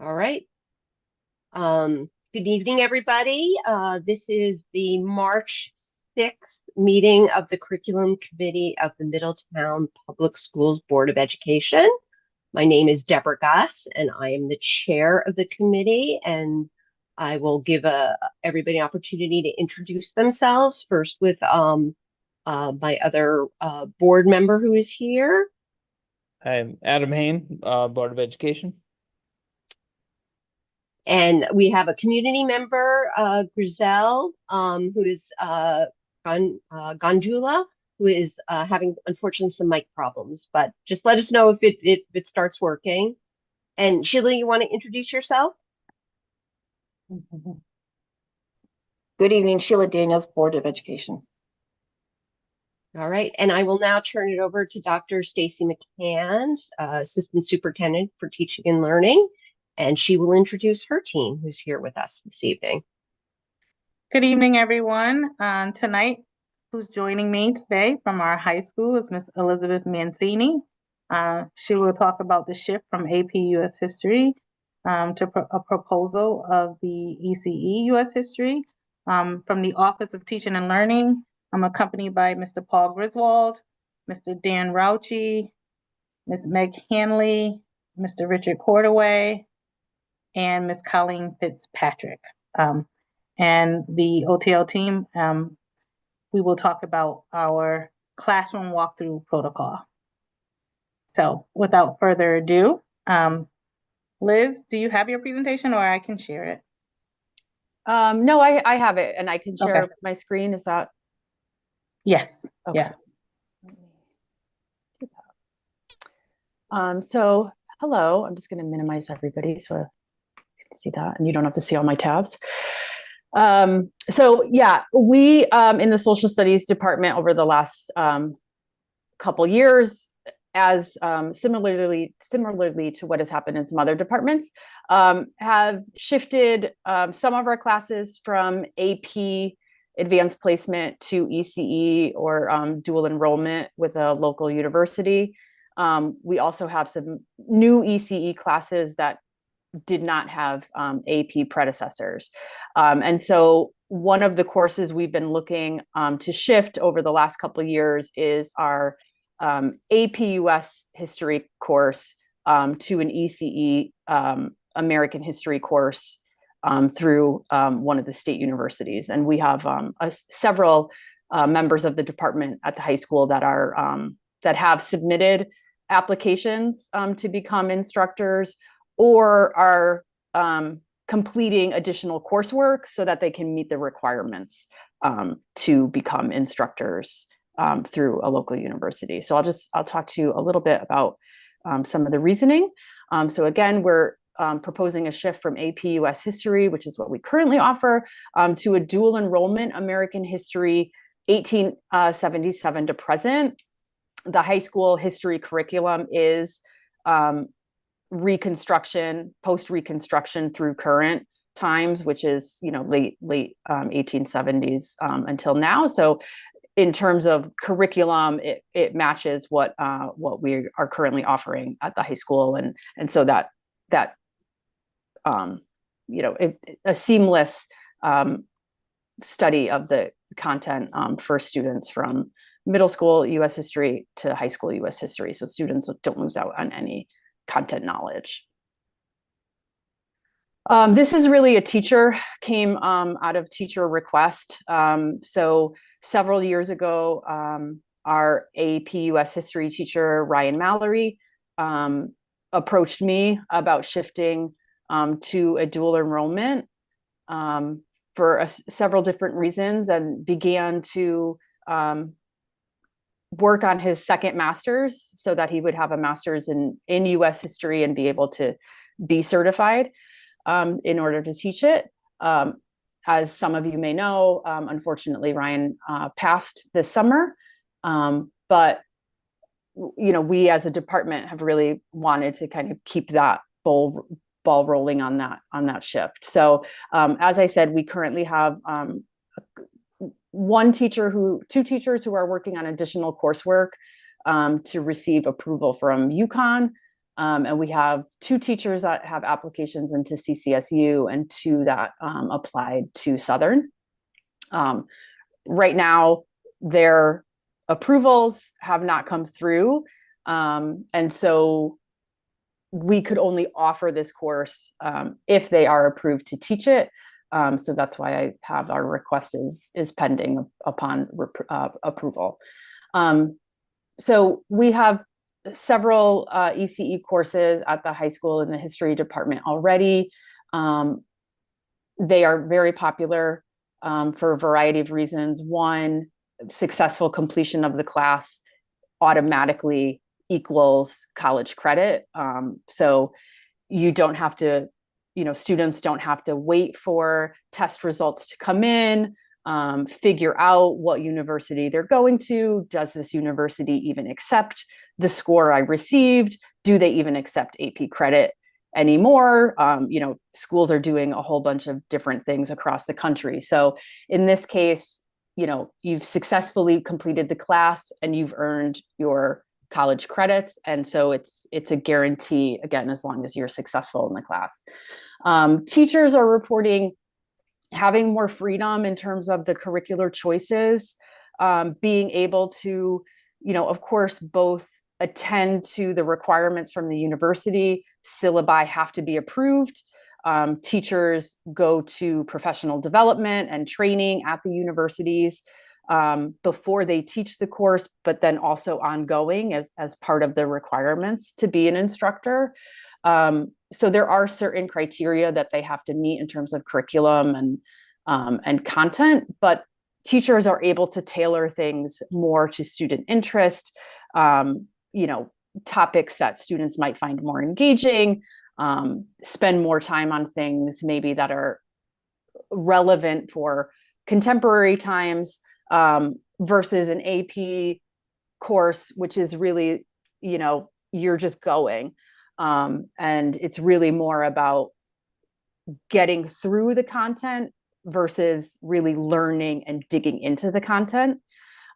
All right. Good evening, everybody. This is the March 6th meeting of the Curriculum Committee of the Middletown Public Schools Board of Education. My name is Deborah Guss, and I am the chair of the committee, and I will give everybody an opportunity to introduce themselves, first with my other board member who is here. I'm Adam Hain, Board of Education. And we have a community member, Grizel, who is Ganjula, who is having, unfortunately, some mic problems. But just let us know if it starts working. And Sheila, you want to introduce yourself? Good evening, Sheila Daniels, Board of Education. All right, and I will now turn it over to Dr. Stacy McCann, Assistant Superintendent for Teaching and Learning, and she will introduce her team who's here with us this evening. Good evening, everyone. Tonight, who's joining me today from our high school is Miss Elizabeth Mancini. She will talk about the shift from AP US History to a proposal of the ECE US History. From the Office of Teaching and Learning, I'm accompanied by Mr. Paul Griswold, Mr. Dan Rauchi, Ms. Meg Hanley, Mr. Richard Cordaway, and Ms. Colleen Fitzpatrick. And the OTL team, we will talk about our classroom walkthrough protocol. So without further ado, Liz, do you have your presentation or I can share it? No, I have it and I can share Okay. my screen. Is that? Yes, Okay. yes. So hello, I'm just going to minimize everybody so you can see that and you don't have to see all my tabs. So yeah, we in the social studies department over the last couple years, as similarly to what has happened in some other departments, have shifted some of our classes from AP advanced placement to ECE or dual enrollment with a local university. We also have some new ECE classes that did not have AP predecessors. And so one of the courses we've been looking to shift over the last couple of years is our AP US history course to an ECE American history course through one of the state universities. And we have several members of the department at the high school that are that have submitted applications to become instructors or are completing additional coursework so that they can meet the requirements to become instructors through a local university. So I'll talk to you a little bit about some of the reasoning. So again, we're proposing a shift from AP US History, which is what we currently offer, to a dual enrollment American History 1877 to present. The high school history curriculum is reconstruction, post-reconstruction through current times, which is, you know, late 1870s until now. So in terms of curriculum, it matches what we are currently offering at the high school, and so that you know, a seamless study of the content for students from middle school US history to high school US history, so students don't lose out on any content knowledge. This is really a teacher, came out of teacher request. So several years ago, our AP US history teacher, Ryan Mallory, approached me about shifting to a dual enrollment for several different reasons, and began to work on his second master's so that he would have a master's in US history and be able to be certified in order to teach it. As some of you may know, unfortunately, Ryan passed this summer, but you know, we as a department have really wanted to kind of keep that ball rolling on that shift. So as I said, we currently have two teachers who are working on additional coursework to receive approval from UConn And we have 2 teachers that have applications into CCSU and 2 that applied to Southern. Right now, their approvals have not come through. And so we could only offer this course if they are approved to teach it. So that's why I have our request is pending upon approval. So we have several ECE courses at the high school in the history department already. They are very popular for a variety of reasons. One, successful completion of the class automatically equals college credit. So you don't have to, students don't have to wait for test results to come in, figure out what university they're going to. Does this university even accept the score I received? Do they even accept AP credit anymore? Schools are doing a whole bunch of different things across the country. So in this case, you've successfully completed the class and you've earned your college credits. And so it's a guarantee, again, as long as you're successful in the class. Teachers are reporting having more freedom in terms of the curricular choices, being able to, of course, both attend to the requirements from the university. Syllabi have to be approved. Teachers go to professional development and training at the universities before they teach the course, but then also ongoing as part of the requirements to be an instructor. So there are certain criteria that they have to meet in terms of curriculum and content, but teachers are able to tailor things more to student interest, topics that students might find more engaging, spend more time on things maybe that are relevant for contemporary times, versus an AP course, which is really, you're just going. And it's really more about getting through the content versus really learning and digging into the content.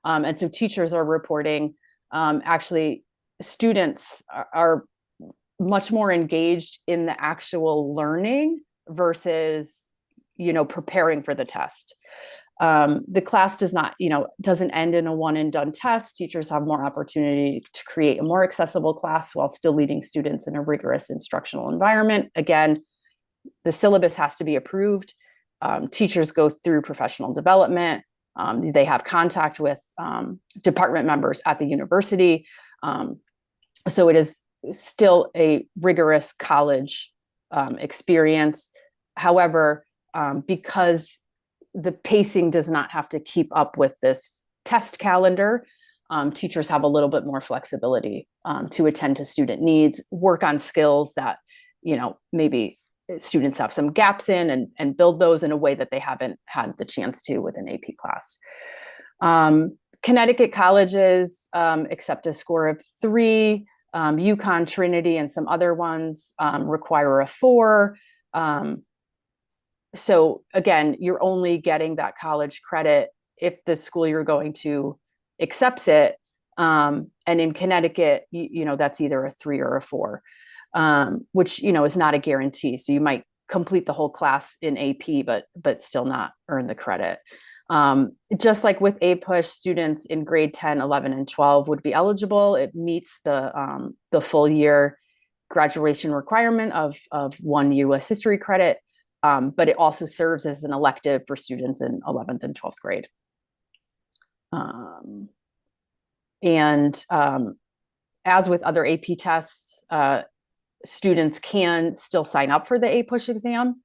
And so teachers are reporting, actually, students are much more engaged in the actual learning versus, preparing for the test. The class does not, doesn't end in a one and done test. Teachers have more opportunity to create a more accessible class while still leading students in a rigorous instructional environment. Again, the syllabus has to be approved. Teachers go through professional development. They have contact with department members at the university. So it is still a rigorous college experience. However, because the pacing does not have to keep up with this test calendar, teachers have a little bit more flexibility to attend to student needs, work on skills that, maybe students have some gaps in and build those in a way that they haven't had the chance to with an AP class. Connecticut colleges accept a score of 3, UConn, Trinity, and some other ones require a 4. So again, you're only getting that college credit if the school you're going to accepts it. And in Connecticut, that's either a 3 or a 4, which, is not a guarantee. So you might complete the whole class in AP, but still not earn the credit. Just like with APUSH, students in grade 10, 11, and 12 would be eligible. It meets the full year graduation requirement of 1 US history credit. But it also serves as an elective for students in 11th and 12th grade. As with other AP tests, students can still sign up for the APUSH exam,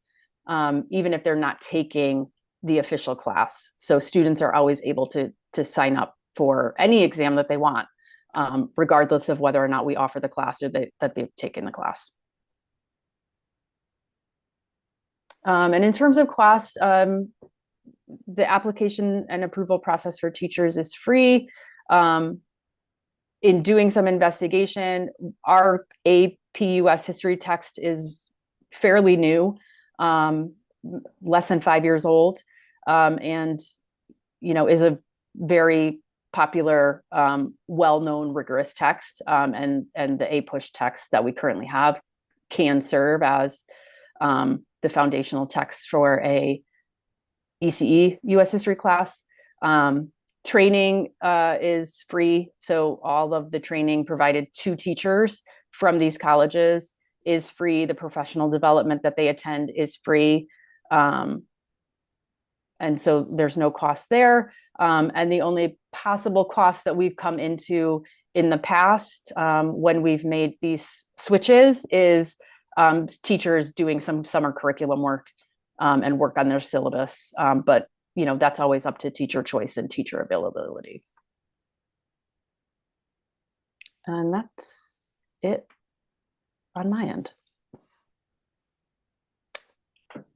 even if they're not taking the official class. So students are always able to sign up for any exam that they want, regardless of whether or not we offer the class or that they've taken the class. And in terms of cost, the application and approval process for teachers is free. In doing some investigation, our AP/US history text is fairly new, less than 5 years old, and is a very popular, well-known rigorous text, and the APUSH text that we currently have can serve as the foundational text for a ECE US history class. Training is free, so all of the training provided to teachers from these colleges is free. The professional development that they attend is free. And so there's no cost there. And the only possible cost that we've come into in the past, when we've made these switches, is teachers doing some summer curriculum work and work on their syllabus. But that's always up to teacher choice and teacher availability. And that's it on my end.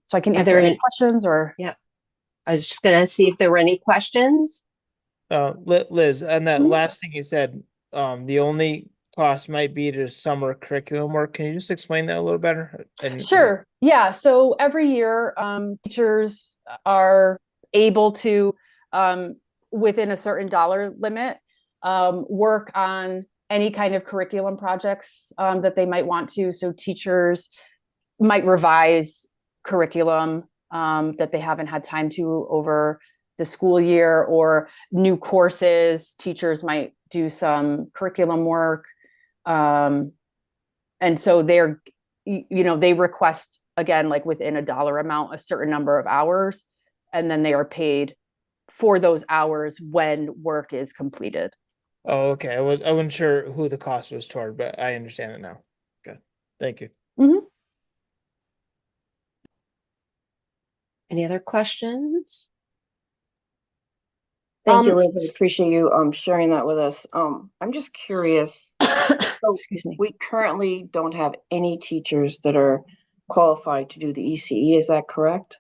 So I can Are answer there any any- questions or. I was just gonna see if there were any questions. Liz, and that Mhm. last thing you said, the only cost might be to summer curriculum work. Can you just explain that a little better? And Sure. Yeah. So every year, teachers are able to, within a certain dollar limit, work on any kind of curriculum projects that they might want to. So teachers might revise curriculum that they haven't had time to over the school year, or new courses. Teachers might do some curriculum work. And so they request, again, like within a dollar amount, a certain number of hours, and then they are paid for those hours when work is completed. oh, okay. I wasn't sure who the cost was toward, but I understand it now. Good. Thank you. Any other questions? Thank you, Um, Liz. I appreciate you sharing that with us. I'm just curious. Excuse me. We currently don't have any teachers that are qualified to do the ECE. Is that correct?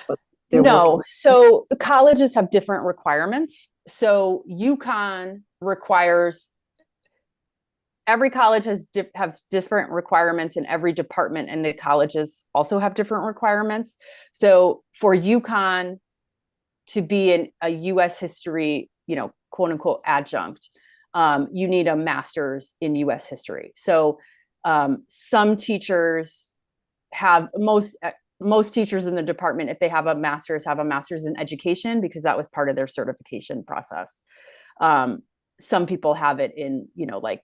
But they're No, working- so the colleges have different requirements. So UConn requires, every college has different requirements in every department, and the colleges also have different requirements. So for UConn to be in a US history, quote unquote adjunct, you need a master's in US history. So some teachers have, most teachers in the department, if they have a master's in education, because that was part of their certification process. Some people have it in, like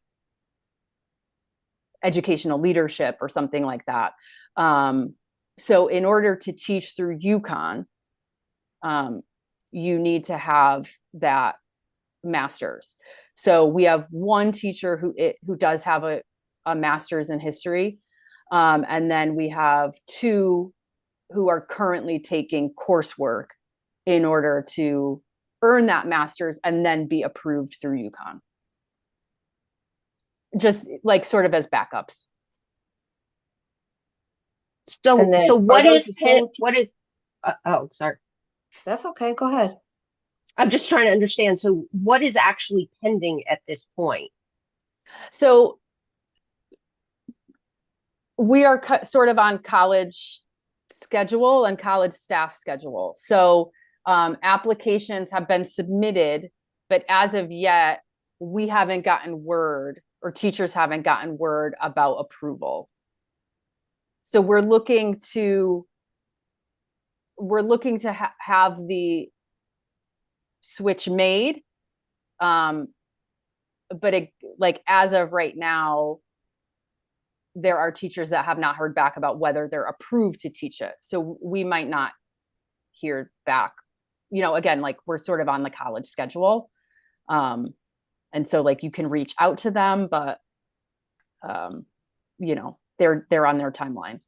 educational leadership or something like that. So in order to teach through UConn, you need to have that master's. So we have one teacher who does have a master's in history. And then we have two who are currently taking coursework in order to earn that master's and then be approved through UConn. Just like sort of as backups. so And then so are what those is the same- oh, sorry. That's okay. Go ahead. I'm just trying to understand. So what is actually pending at this point? So we are sort of on college schedule and college staff schedule. So applications have been submitted, but as of yet, we haven't gotten word, or teachers haven't gotten word about approval. So we're looking to have the switch made. But as of right now, there are teachers that have not heard back about whether they're approved to teach it. So we might not hear back, again, like we're sort of on the college schedule. And so you can reach out to them, but they're on their timeline.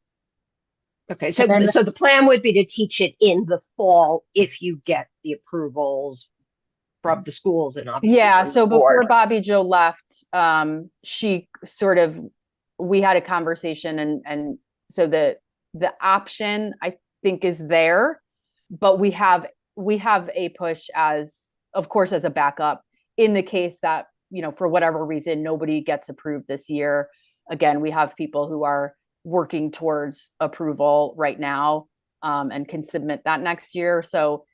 Okay, so And then- so the plan would be to teach it in the fall if you get the approvals from the schools and obviously Yeah. from the So before board. Bobby Joe left, we had a conversation, and so the option I think is there, but we have APUSH as, of course, as a backup in the case that, for whatever reason, nobody gets approved this year. Again, we have people who are working towards approval right now, and can submit that next year. So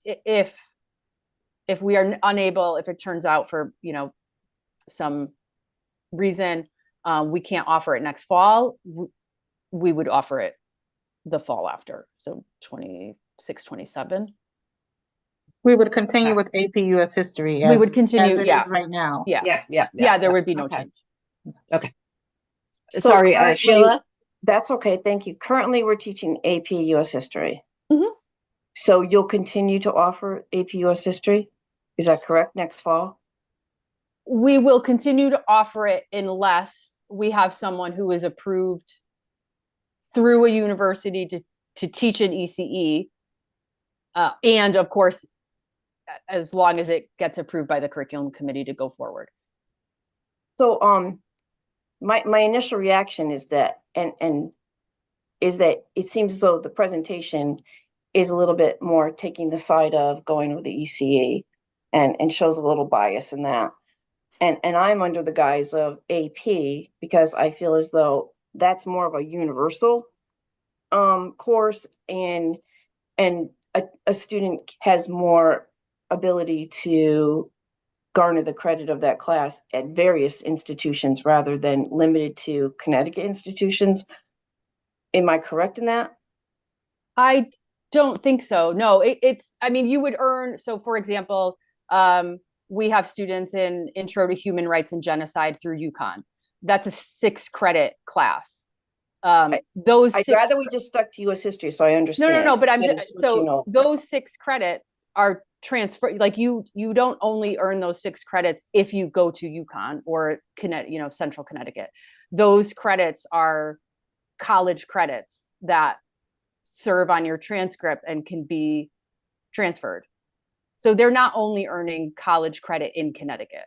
if if we are unable, if it turns out for, you know, some reason, we can't offer it next fall, we would offer it the fall after. So 26, 27. We would continue Okay. with AP US History We as, would continue, as it is yeah. right now. Yeah. Yeah, There would be no okay. change. So Sorry, currently- Sheila? That's okay, thank you. Currently, we're teaching AP US History. Mhm. So you'll continue to offer AP US History? Is that correct, next fall? We will continue to offer it unless we have someone who is approved through a university to teach an ECE. And of course, as long as it gets approved by the curriculum committee to go forward. So, my initial reaction is that, and is that it seems as though the presentation is a little bit more taking the side of going with the ECE and shows a little bias in that. And I'm under the guise of AP because I feel as though that's more of a universal course, and a student has more ability to garner the credit of that class at various institutions rather than limited to Connecticut institutions. Am I correct in that? I don't think so. No, it's, I mean, you would earn, so for example, we have students in Intro to Human Rights and Genocide through UConn. That's a 6 credit class. Those I'd 6 rather we just stuck to US History, so I understand. No, but I'm instead of just, switching so over. those 6 credits are transfer, like you don't only earn those 6 credits if you go to UConn or Central Connecticut. Those credits are college credits that serve on your transcript and can be transferred. So they're not only earning college credit in Connecticut.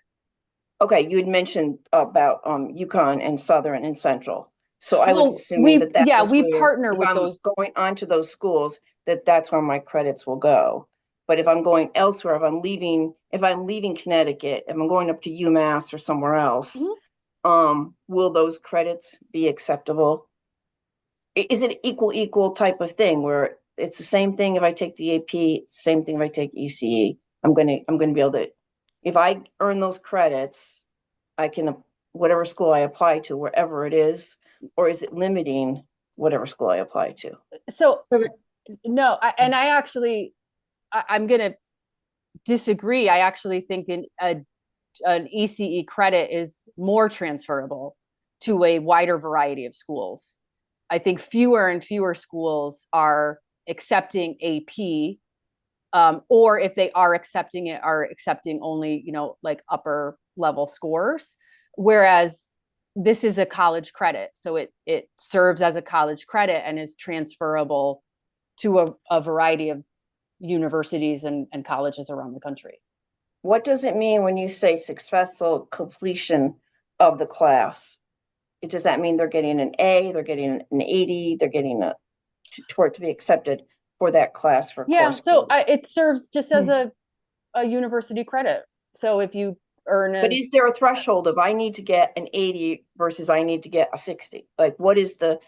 Okay, you had mentioned about UConn and Southern and Central. So I was Well, assuming that was we where, partner if with I'm those. going on to those schools, that's where my credits will go. But if I'm going elsewhere, if I'm leaving Connecticut, if I'm going up to UMass or somewhere else, will those credits be acceptable? Is it equal type of thing where it's the same thing if I take the AP, same thing if I take ECE? I'm gonna be able to, if I earn those credits, I can, whatever school I apply to, wherever it is, or is it limiting whatever school I apply to? So no, I'm going to disagree. I actually think an ECE credit is more transferable to a wider variety of schools. I think fewer and fewer schools are accepting AP, or if they are accepting it, are accepting only, like upper level scores. Whereas this is a college credit. So it serves as a college credit and is transferable to a variety of universities and colleges around the country. What does it mean when you say successful completion of the class? Does that mean they're getting an A, they're getting an 80, they're getting for it to be accepted for that class for course So credit? it serves just as a university credit. So if you earn But is there a threshold of I need to get an 80 versus I need to get a 60? Like what is the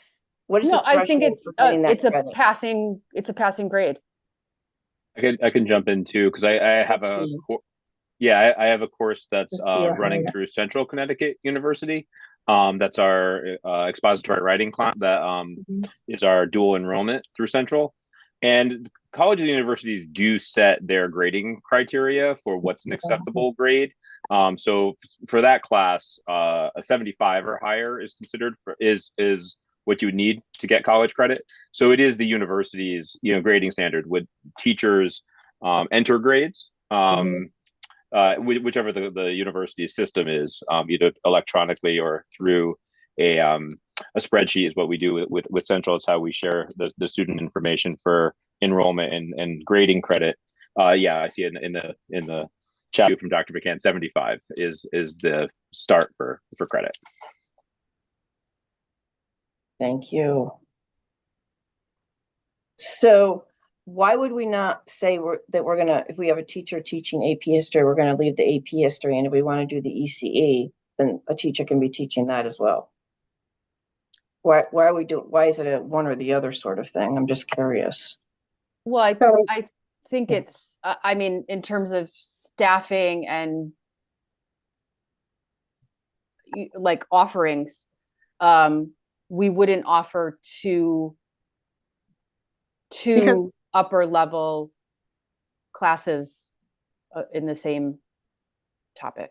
threshold I think for getting that it's a credit? passing grade. I can jump in too because I have Thanks, Steve. I have a course that's running through Central Connecticut University. That's our expository writing class that is our dual enrollment through Central. And colleges and universities do set their grading criteria for what's an acceptable grade. So for that class, a 75 or higher is considered is what you would need to get college credit. So it is the university's grading standard with teachers enter grades. Whichever the university system is, either electronically or through a spreadsheet is what we do with Central. It's how we share the student information for enrollment and grading credit. I see it in the chat from Dr. McCann. 75 is the start for credit. Thank you. So why would we not say that we're gonna, if we have a teacher teaching AP history, we're gonna leave the AP history, and if we want to do the ECE, then a teacher can be teaching that as well? Why is it a one or the other sort of thing? I'm just curious. Well, I think it's, I mean, in terms of staffing and like offerings, we wouldn't offer two upper level classes in the same topic.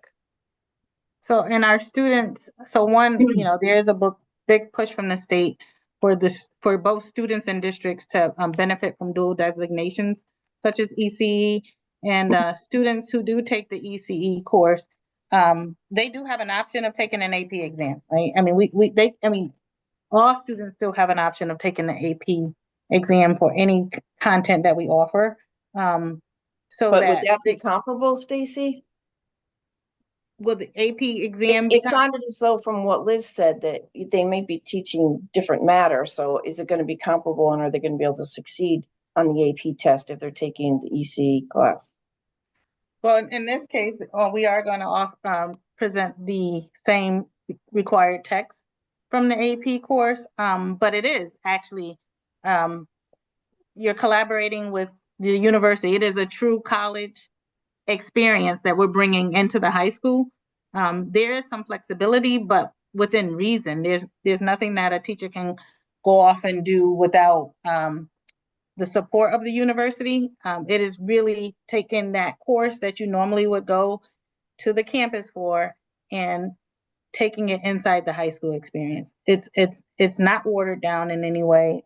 So, and our students, so one, you know, there is a big push from the state for for both students and districts to benefit from dual designations, such as ECE, and students who do take the ECE course, they do have an option of taking an AP exam, right? I mean, all students still have an option of taking the AP exam for any content that we offer. So But that would that be comparable, Stacy? will the AP exam It sounded as though from what Liz said that they may be teaching different matter. So is it going to be comparable, and are they going to be able to succeed on the AP test if they're taking the EC class? Well, in this case, we are going to present the same required text from the AP course, but it is actually, you're collaborating with the university. It is a true college experience that we're bringing into the high school. There is some flexibility, but within reason. There's nothing that a teacher can go off and do without the support of the university. It is really taking that course that you normally would go to the campus for and taking it inside the high school experience. It's not watered down in any way.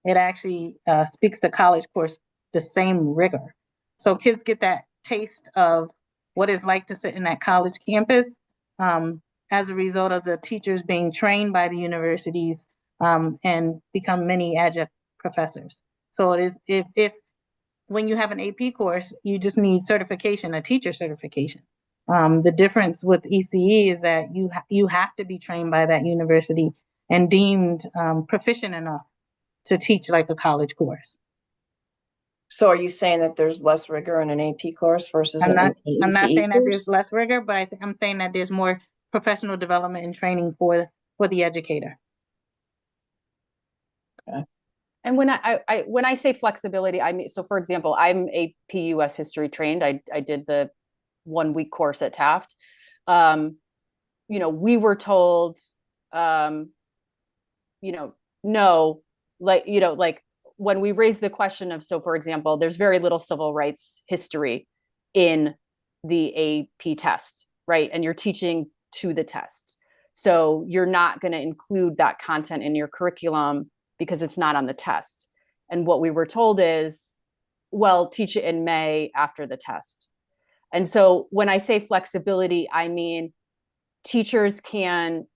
It actually speaks to college course the same rigor. So kids get that taste of what it's like to sit in that college campus as a result of the teachers being trained by the universities and become mini adjunct professors. So it is, if when you have an AP course, you just need certification, a teacher certification. The difference with ECE is that you have to be trained by that university and deemed proficient enough to teach like a college course. So are you saying that there's less rigor in an AP course versus I'm not ECE saying that there's course? less rigor, but I'm saying that there's more professional development and training for the educator. Okay. And when I say flexibility, I mean, so for example, I'm a PUS history trained. I did the 1 week course at Taft. You know, we were told, you know, no, like, you know, like when we raised the question of, so for example, there's very little civil rights history in the AP test, right? And you're teaching to the test. So you're not going to include that content in your curriculum because it's not on the test. And what we were told is, well, teach it in May after the test. And so when I say flexibility, I mean teachers can,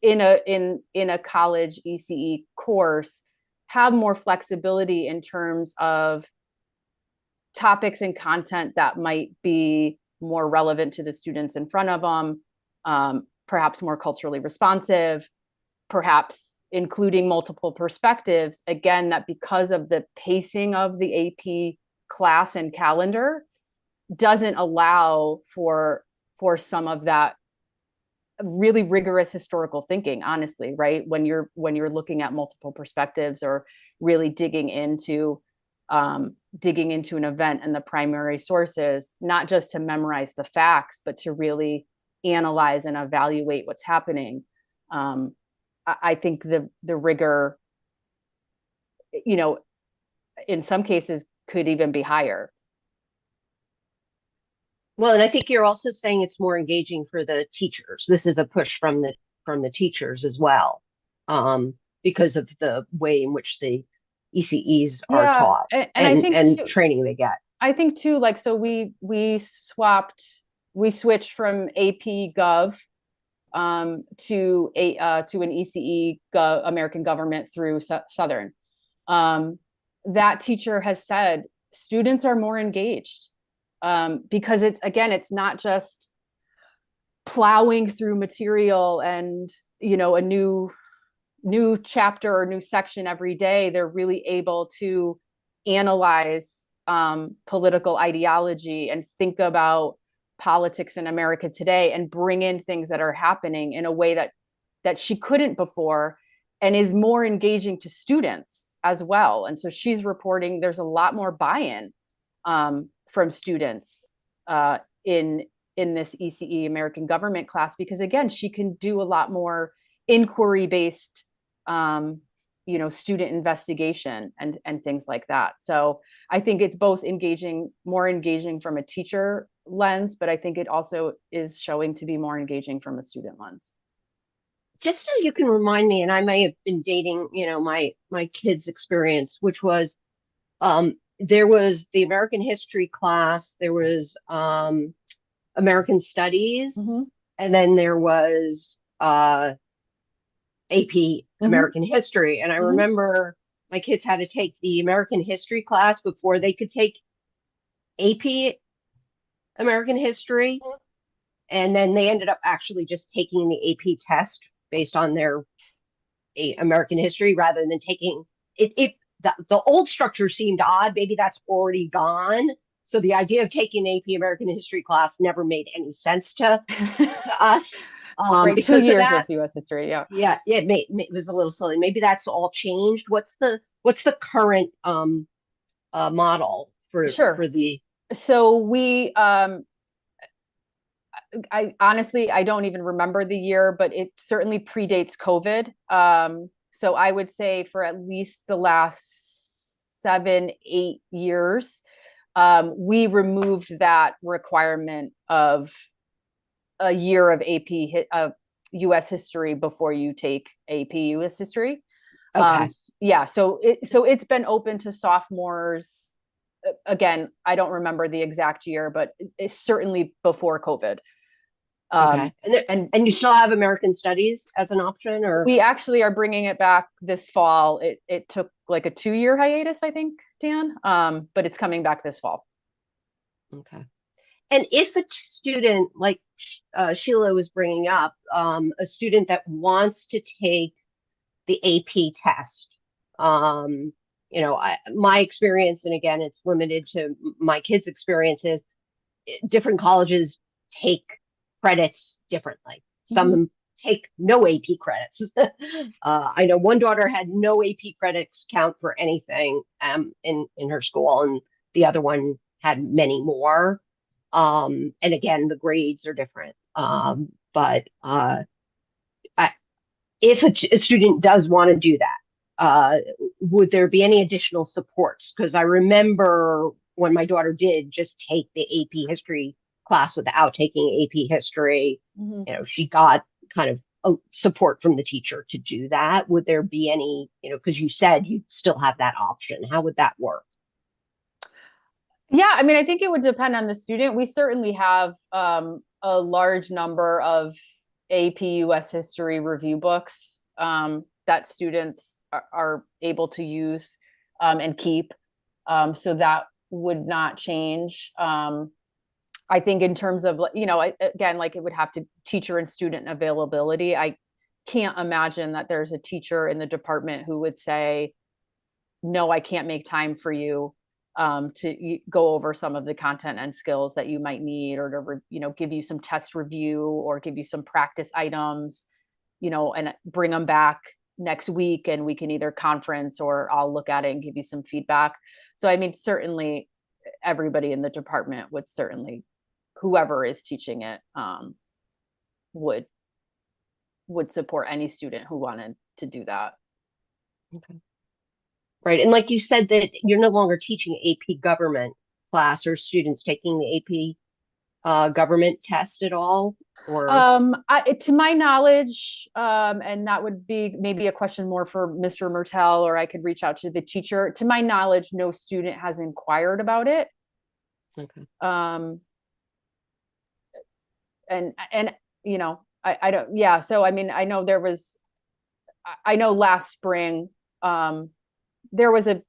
in a college ECE course, have more flexibility in terms of topics and content that might be more relevant to the students in front of them, perhaps more culturally responsive, perhaps including multiple perspectives. Again, that because of the pacing of the AP class and calendar doesn't allow for some of that really rigorous historical thinking, honestly, right? When you're looking at multiple perspectives or really digging into an event and the primary sources, not just to memorize the facts, but to really analyze and evaluate what's happening. I think the rigor, you know, in some cases could even be higher. Well, and I think you're also saying it's more engaging for the teachers. This is a push from the teachers as well, because of the way in which the ECEs are taught and I think and too, training they get. I think too, like, so we switched from AP Gov to an ECE Gov, American Government through Southern. That teacher has said students are more engaged. Because it's not just plowing through material and, you know, a new chapter or new section every day. They're really able to analyze political ideology and think about politics in America today and bring in things that are happening in a way that she couldn't before, and is more engaging to students as well. And so she's reporting there's a lot more buy-in from students in this ECE American Government class, because again, she can do a lot more inquiry-based student investigation and things like that. So I think it's both more engaging from a teacher lens, but I think it also is showing to be more engaging from a student lens. Just so you can remind me, and I may have been dating, my kids' experience, which was there was the American history class, there was American studies, Mm-hmm. and then there was AP American history. And I Mhm. remember my kids had to take the American history class before they could take AP American history. And then they ended up actually just taking the AP test based on their American history rather than taking it. The old structure seemed odd. Maybe that's already gone. So the idea of taking an AP American history class never made any sense to us. Right, 2 Because years of of US history, yeah. Yeah, it was a little silly. Maybe that's all changed. What's the current model for Sure. the So we I honestly, I don't even remember the year, but it certainly predates COVID. So I would say for at least the last 7-8 years, we removed that requirement of a year of AP US history before you take AP US history. Okay. Yeah, so it's been open to sophomores. Again, I don't remember the exact year, but it's certainly before COVID. Okay. And you still have American Studies as an option, or We actually are bringing it back this fall. It took like a 2-year hiatus, I think, Dan, but it's coming back this fall. okay. And if a student, like Sheila was bringing up, a student that wants to take the AP test, my experience, and again, it's limited to my kids' experiences, different colleges take credits differently. Some of them take no AP credits. I know one daughter had no AP credits count for anything in her school, and the other one had many more. And again, the grades are different. But if a student does want to do that, would there be any additional supports? Because I remember when my daughter did just take the AP history class without taking AP history, she got kind of a support from the teacher to do that. Would there be any, because you said you still have that option. How would that work? Yeah, I mean, I think it would depend on the student. We certainly have a large number of AP US history review books that students are able to use and keep. So that would not change. I think in terms of, again, like it would have to teacher and student availability. I can't imagine that there's a teacher in the department who would say, no, I can't make time for you to go over some of the content and skills that you might need, or to, give you some test review or give you some practice items, and bring them back next week and we can either conference or I'll look at it and give you some feedback. So, I mean, certainly everybody in the department would certainly, whoever is teaching it, would support any student who wanted to do that. Okay. Right. And like you said, that you're no longer teaching AP government class, or students taking the AP government test at all? Or To my knowledge, and that would be maybe a question more for Mr. Mertel, or I could reach out to the teacher. To my knowledge, no student has inquired about it. Okay. And I don't, yeah. So, I mean, I know last spring, there was a,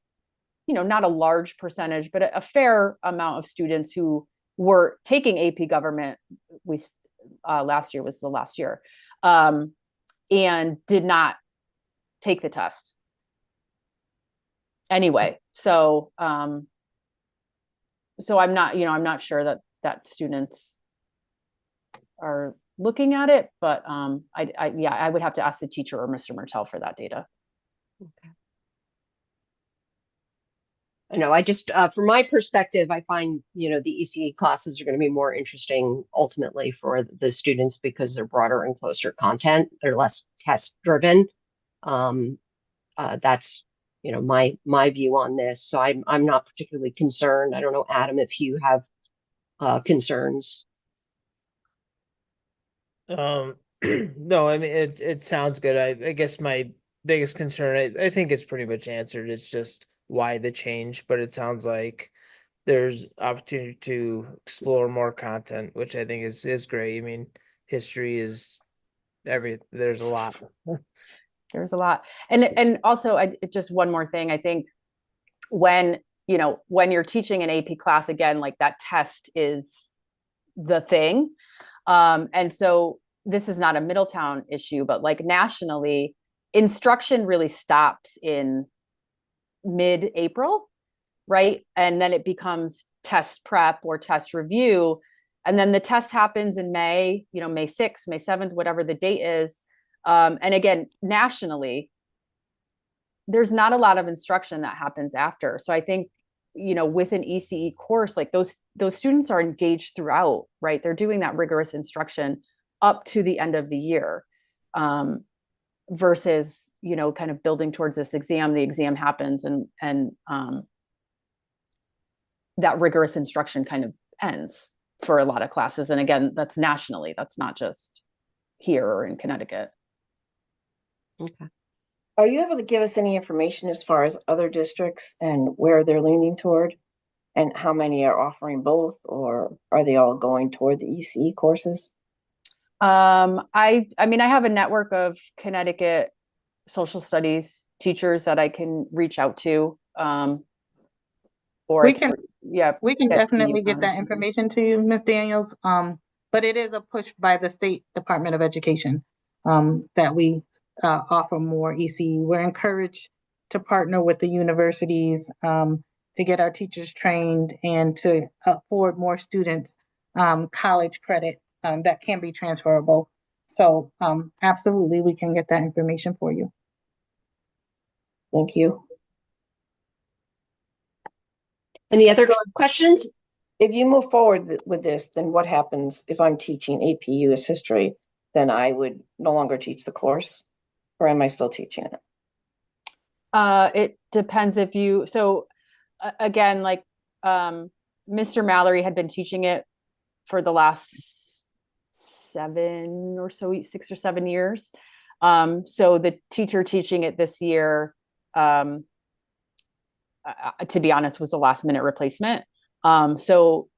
not a large percentage, but a fair amount of students who were taking AP government. Last year was the last year, and did not take the test anyway. So, I'm not sure that students are looking at it, but I would have to ask the teacher or Mr. Mertel for that data. Okay. I know, I just, from my perspective, I find, the ECE classes are going to be more interesting ultimately for the students because they're broader and closer content. They're less test driven. Um, that's, my view on this. So I'm not particularly concerned. I don't know, Adam, if you have concerns. No, I mean, it sounds good. I guess my biggest concern, I think it's pretty much answered. It's just why the change, but it sounds like there's opportunity to explore more content, which I think is great. I mean, history is there's a lot. There's a lot. And also just one more thing. I think when you're teaching an AP class, again, like that test is the thing. And so this is not a Middletown issue, but like nationally, instruction really stops in mid-April, right? And then it becomes test prep or test review. And then the test happens in May, May 6th, May 7th, whatever the date is. And again, nationally, there's not a lot of instruction that happens after. So I think, with an ECE course, like those students are engaged throughout, right? They're doing that rigorous instruction up to the end of the year, versus, kind of building towards this exam. The exam happens and that rigorous instruction kind of ends for a lot of classes. And again, that's nationally, that's not just here or in Connecticut. Okay. Are you able to give us any information as far as other districts and where they're leaning toward? And how many are offering both, or are they all going toward the ECE courses? I mean, I have a network of Connecticut social studies teachers that I can reach out to. Or We can get definitely UConn get or that something. information to you, Ms. Daniels. But it is a push by the State Department of Education that we offer more ECE. We're encouraged to partner with the universities to get our teachers trained and to afford more students college credit that can be transferable. So absolutely, we can get that information for you. Thank you. Any other So- questions? If you move forward with this, then what happens if I'm teaching AP US history? Then I would no longer teach the course, or am I still teaching it? It depends if you, so again, like, Mr. Mallory had been teaching it for the last 6 or 7 years. So the teacher teaching it this year, to be honest, was a last minute replacement. So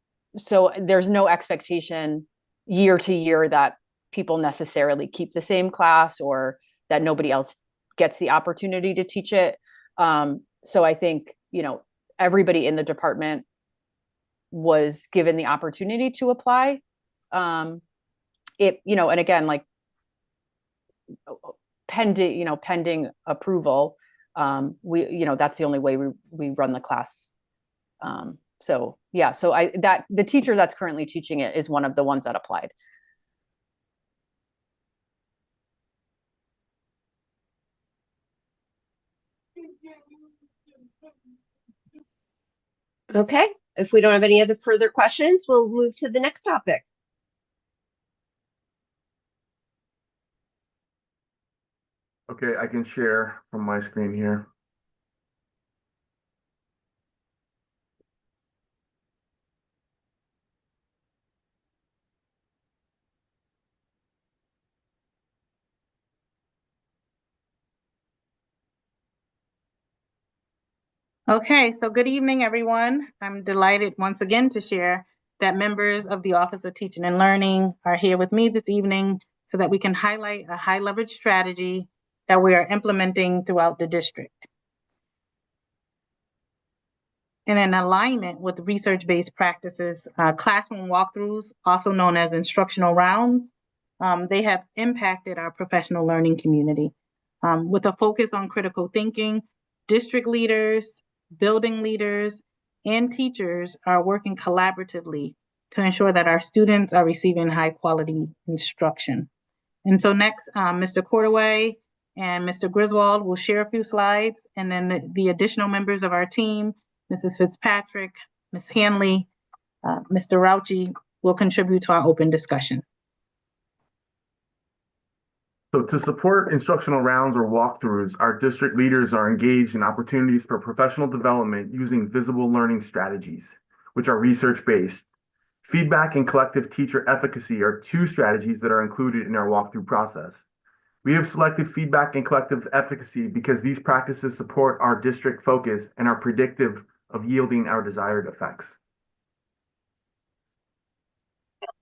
there's no expectation year to year that people necessarily keep the same class or that nobody else gets the opportunity to teach it. So I think, everybody in the department was given the opportunity to apply. And again, like pending approval, that's the only way we run the class. So yeah, so the teacher that's currently teaching it is one of the ones that applied. Okay, if we don't have any other further questions, we'll move to the next topic. Okay, I can share from my screen here. Okay, so good evening, everyone. I'm delighted once again to share that members of the Office of Teaching and Learning are here with me this evening so that we can highlight a high leverage strategy that we are implementing throughout the district. In an alignment with research-based practices, classroom walkthroughs, also known as instructional rounds, they have impacted our professional learning community. With a focus on critical thinking, district leaders, building leaders, and teachers are working collaboratively to ensure that our students are receiving high quality instruction. And so next, Mr. Cordaway and Mr. Griswold will share a few slides, and then the additional members of our team, Mrs. Fitzpatrick, Ms. Hanley, Mr. Rauchi will contribute to our open discussion. So to support instructional rounds or walkthroughs, our district leaders are engaged in opportunities for professional development using visible learning strategies, which are research-based. Feedback and collective teacher efficacy are two strategies that are included in our walkthrough process. We have selected feedback and collective efficacy because these practices support our district focus and are predictive of yielding our desired effects.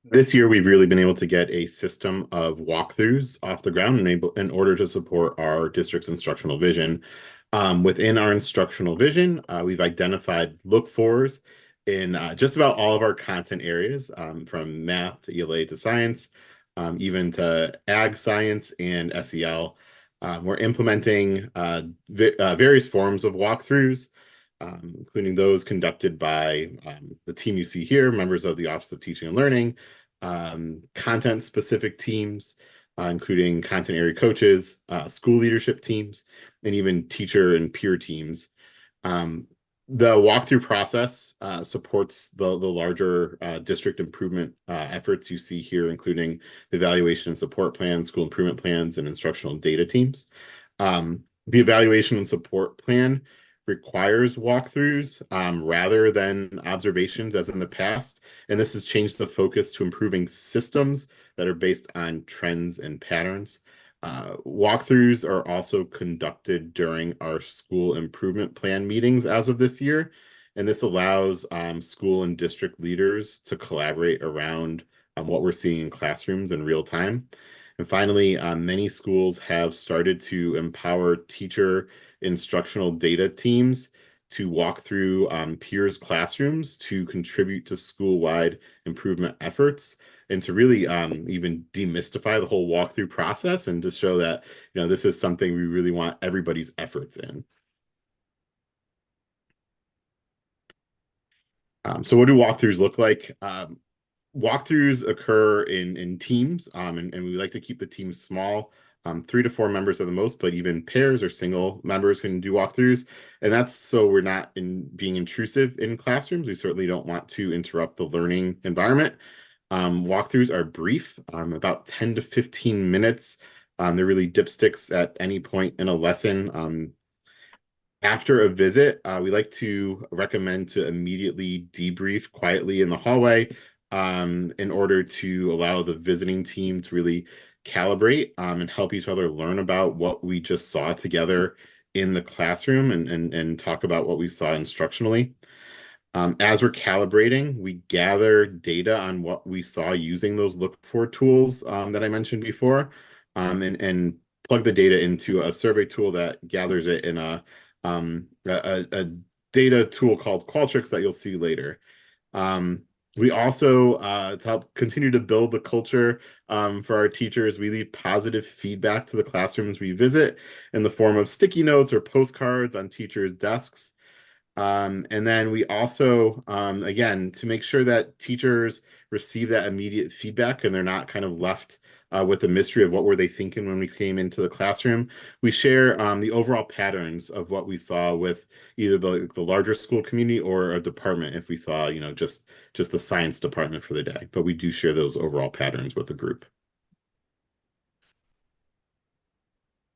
This year, we've really been able to get a system of walkthroughs off the ground in order to support our district's instructional vision. Within our instructional vision, we've identified look-fors in just about all of our content areas, from math to ELA to science, even to ag science and SEL. We're implementing various forms of walkthroughs, including those conducted by the team you see here, members of the Office of Teaching and Learning, content-specific teams, including content area coaches, school leadership teams, and even teacher and peer teams. The walkthrough process supports the larger district improvement efforts you see here, including the evaluation and support plans, school improvement plans, and instructional data teams. The evaluation and support plan requires walkthroughs rather than observations as in the past. And this has changed the focus to improving systems that are based on trends and patterns. Walkthroughs are also conducted during our school improvement plan meetings as of this year. And this allows school and district leaders to collaborate around what we're seeing in classrooms in real time. And finally, many schools have started to empower teacher instructional data teams to walk through peers' classrooms to contribute to school-wide improvement efforts, and to really even demystify the whole walkthrough process and to show that, this is something we really want everybody's efforts in. So what do walkthroughs look like? Walkthroughs occur in teams, and we like to keep the teams small. 3 to 4 members are the most, but even pairs or single members can do walkthroughs. And that's so we're not being intrusive in classrooms. We certainly don't want to interrupt the learning environment. Walkthroughs are brief, about 10 to 15 minutes. They're really dipsticks at any point in a lesson. After a visit, we like to recommend to immediately debrief quietly in the hallway in order to allow the visiting team to really calibrate and help each other learn about what we just saw together in the classroom and talk about what we saw instructionally. As we're calibrating, we gather data on what we saw using those look-for tools that I mentioned before, and plug the data into a survey tool that gathers it in a data tool called Qualtrics that you'll see later. We also, to help continue to build the culture for our teachers, we leave positive feedback to the classrooms we visit in the form of sticky notes or postcards on teachers' desks. And then we also, again, to make sure that teachers receive that immediate feedback and they're not kind of left with the mystery of what were they thinking when we came into the classroom, we share the overall patterns of what we saw with either the larger school community or a department if we saw, just the science department for the day. But we do share those overall patterns with the group.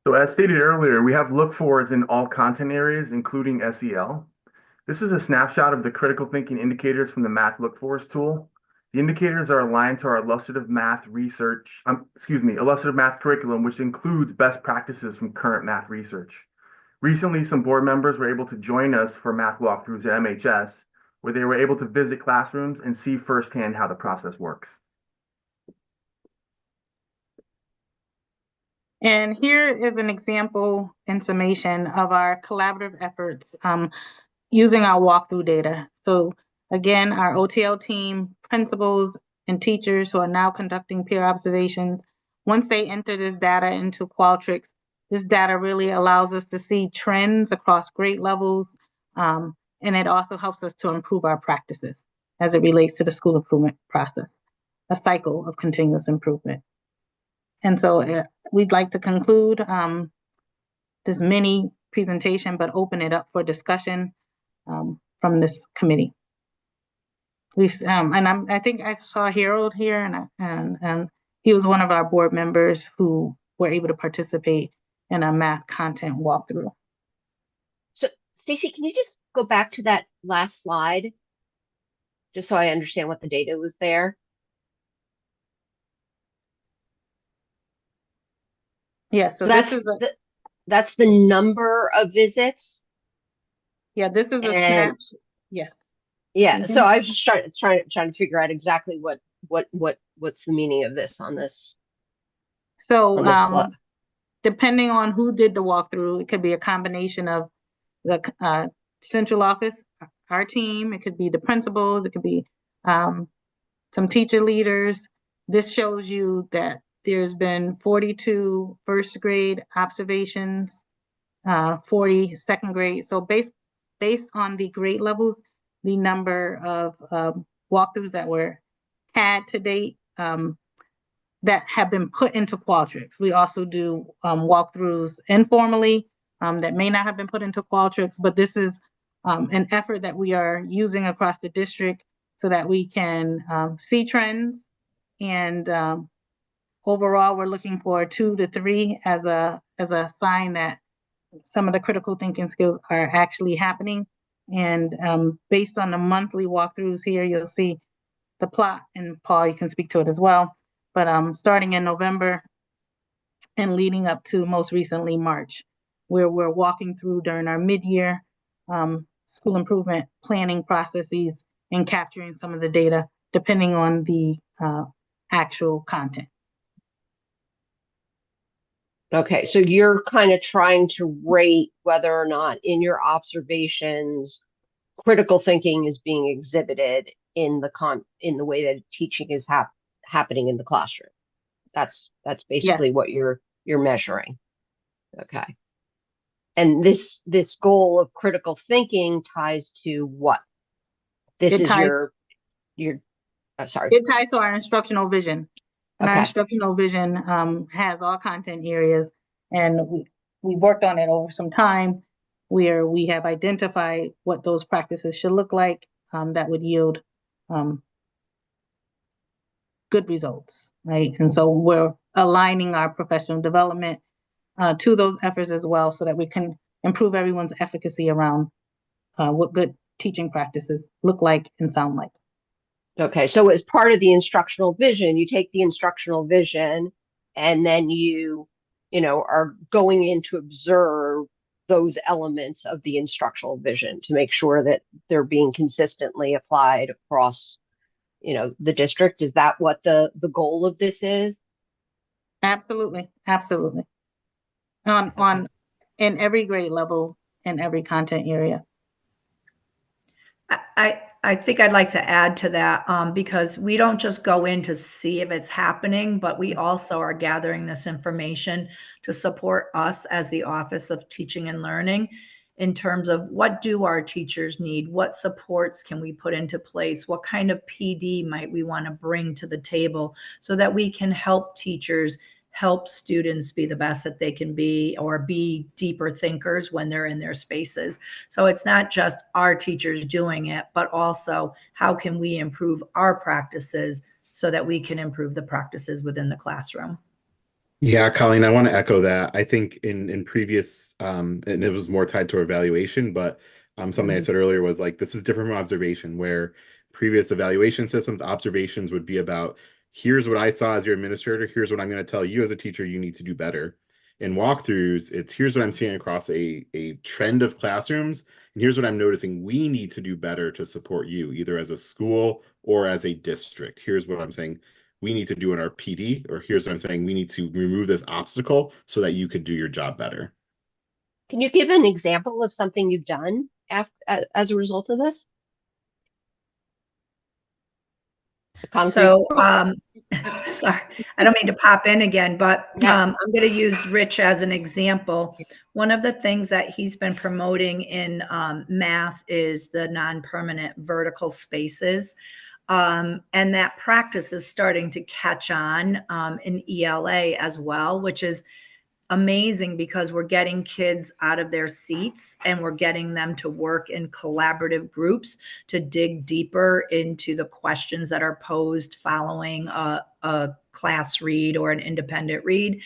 So as stated earlier, we have look-fors in all content areas, including SEL. This is a snapshot of the critical thinking indicators from the Math Look-Fors tool. The indicators are aligned to our illustrative math curriculum, which includes best practices from current math research. Recently, some board members were able to join us for math walkthroughs at MHS, where they were able to visit classrooms and see firsthand how the process works. And here is an example and summation of our collaborative efforts using our walkthrough data. So again, our OTL team, principals, and teachers who are now conducting peer observations, once they enter this data into Qualtrics, this data really allows us to see trends across grade levels, and it also helps us to improve our practices as it relates to the school improvement process, a cycle of continuous improvement. And so we'd like to conclude this mini presentation, but open it up for discussion from from this committee. I think I saw Harold here, and he was one of our board members who were able to participate in a math content walkthrough. So Stacy, can you just go back to that last slide? Just so I understand what the data was there. Yeah, so that's this is that's the number of visits. Yeah, this is a And- snapshot. Yes. Yeah, Mhm. so I was just trying to figure out exactly what's the meaning of this on this. So On this slide. depending on who did the walkthrough, it could be a combination of the central office, our team, it could be the principals, it could be some teacher leaders. This shows you that there's been 42 first grade observations, 40 second grade. So based on the grade levels, the number of walkthroughs that were had to date that have been put into Qualtrics. We also do walkthroughs informally that may not have been put into Qualtrics, but this is an effort that we are using across the district so that we can see trends. And overall, we're looking for 2 to 3 as a sign that some of the critical thinking skills are actually happening. And based on the monthly walkthroughs here, you'll see the plot, and Paul, you can speak to it as well. But starting in November and leading up to most recently March, where we're walking through during our mid-year school improvement planning processes and capturing some of the data depending on the actual content. Okay, so you're kind of trying to rate whether or not in your observations, critical thinking is being exhibited in the way that teaching is happening in the classroom. That's basically Yes. what you're measuring. Okay. And this goal of critical thinking ties to what? This It is ties- your sorry. It ties to our instructional vision. And our Okay. instructional vision has all content areas, and we worked on it over some time where we have identified what those practices should look like that would yield good results, right? And so we're aligning our professional development to those efforts as well so that we can improve everyone's efficacy around what good teaching practices look like and sound like. Okay, so as part of the instructional vision, you take the instructional vision and then you are going in to observe those elements of the instructional vision to make sure that they're being consistently applied across, the district. Is that what the goal of this is? Absolutely, absolutely. In every grade level, in every content area. I think I'd like to add to that because we don't just go in to see if it's happening, but we also are gathering this information to support us as the Office of Teaching and Learning in terms of what do our teachers need? What supports can we put into place? What kind of PD might we want to bring to the table so that we can help teachers help students be the best that they can be or be deeper thinkers when they're in their spaces. So it's not just our teachers doing it, but also how can we improve our practices so that we can improve the practices within the classroom. Yeah, Colleen, I want to echo that. I think in previous, and it was more tied to evaluation, but something I said earlier was like, this is different from observation, where previous evaluation systems, observations would be about, here's what I saw as your administrator, here's what I'm going to tell you as a teacher you need to do better. In walkthroughs, it's here's what I'm seeing across a trend of classrooms, and here's what I'm noticing we need to do better to support you, either as a school or as a district. Here's what I'm saying we need to do in our PD, or here's what I'm saying we need to remove this obstacle so that you could do your job better. Can you give an example of something you've done as a result of this? So, sorry, I don't mean to pop in again, but I'm going to use Rich as an example. One of the things that he's been promoting in math is the non-permanent vertical spaces. And that practice is starting to catch on in ELA as well, which is amazing because we're getting kids out of their seats and we're getting them to work in collaborative groups to dig deeper into the questions that are posed following a class read or an independent read.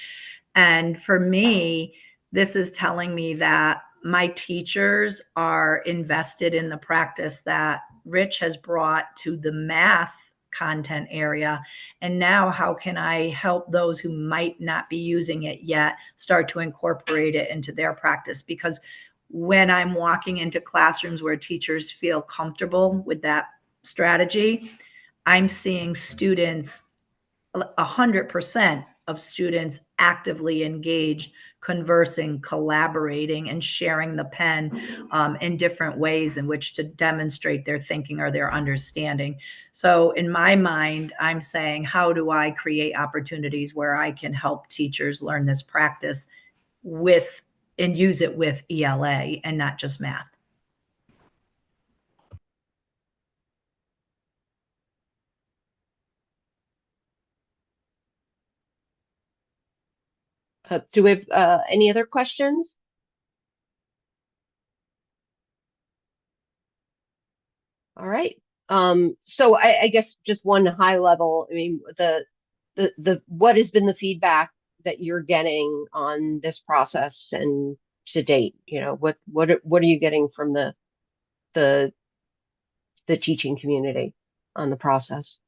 And for me, this is telling me that my teachers are invested in the practice that Rich has brought to the math content area. And now how can I help those who might not be using it yet start to incorporate it into their practice? Because when I'm walking into classrooms where teachers feel comfortable with that strategy, I'm seeing students, 100% of students actively engaged, conversing, collaborating, and sharing the pen in different ways in which to demonstrate their thinking or their understanding. So in my mind, I'm saying, how do I create opportunities where I can help teachers learn this practice with and use it with ELA and not just math? Do we have any other questions? All right. So I guess just one high level, I mean, the what has been the feedback that you're getting on this process and to date? You know, what are you getting from the teaching community on the process?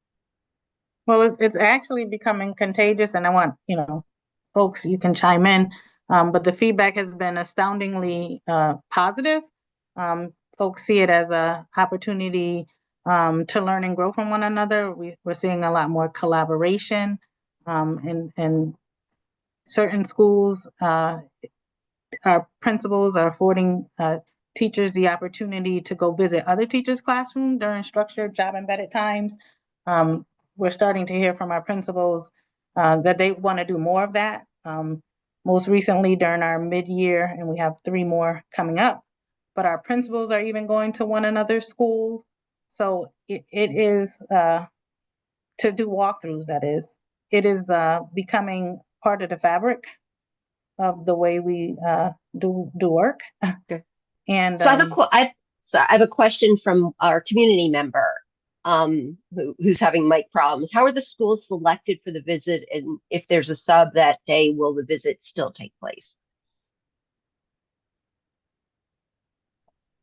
Well, it's actually becoming contagious, and I want, folks, you can chime in. But the feedback has been astoundingly positive. Folks see it as a opportunity to learn and grow from one another. We're seeing a lot more collaboration in certain schools. Our principals are affording teachers the opportunity to go visit other teachers' classrooms during structured job embedded times. We're starting to hear from our principals that they want to do more of that. Most recently during our mid-year, and we have 3 more coming up, but our principals are even going to one another's schools. So it is to do walkthroughs, that is. It is becoming part of the fabric of the way we do work. Okay. And so I have a question from our community member who's having mic problems. How are the schools selected for the visit, and if there's a sub that day, will the visit still take place?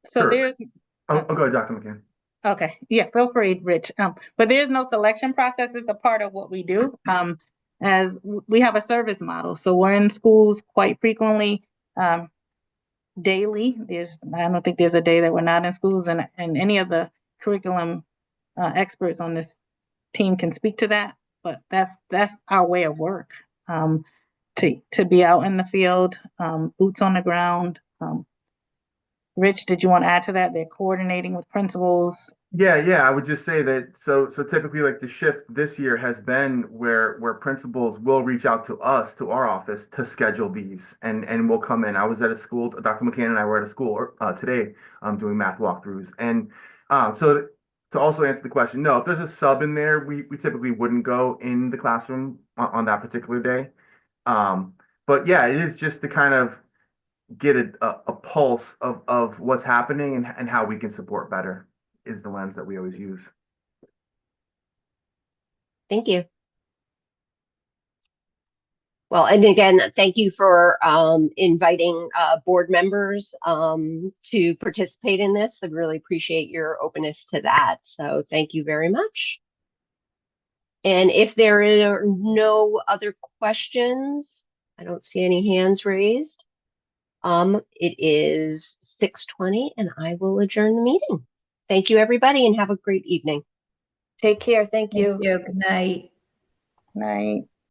So Sure. there's Oh, go ahead, Dr. McCann. Okay, yeah, feel free, Rich. But there's no selection process. It's a part of what we do. As we have a service model, so we're in schools quite frequently, daily. I don't think there's a day that we're not in schools, and any of the curriculum experts on this team can speak to that. But that's our way of work. To be out in the field, boots on the ground. Rich, did you want to add to that? They're coordinating with principals. Yeah, I would just say that so typically like the shift this year has been where principals will reach out to us, to our office, to schedule these and we'll come in. I was at a school, Dr. McCann and I were at a school today doing math walkthroughs. And so to also answer the question, no, if there's a sub in there, we typically wouldn't go in the classroom on that particular day. But yeah, it is just to kind of get a pulse of what's happening and how we can support better is the lens that we always use. Thank you. Well, and again, thank you for inviting board members to participate in this. I really appreciate your openness to that. So thank you very much. And if there are no other questions, I don't see any hands raised. It is 6:20 and I will adjourn the meeting. Thank you, everybody, and have a great evening. Take care. Thank you. Thank you. Good night. Right.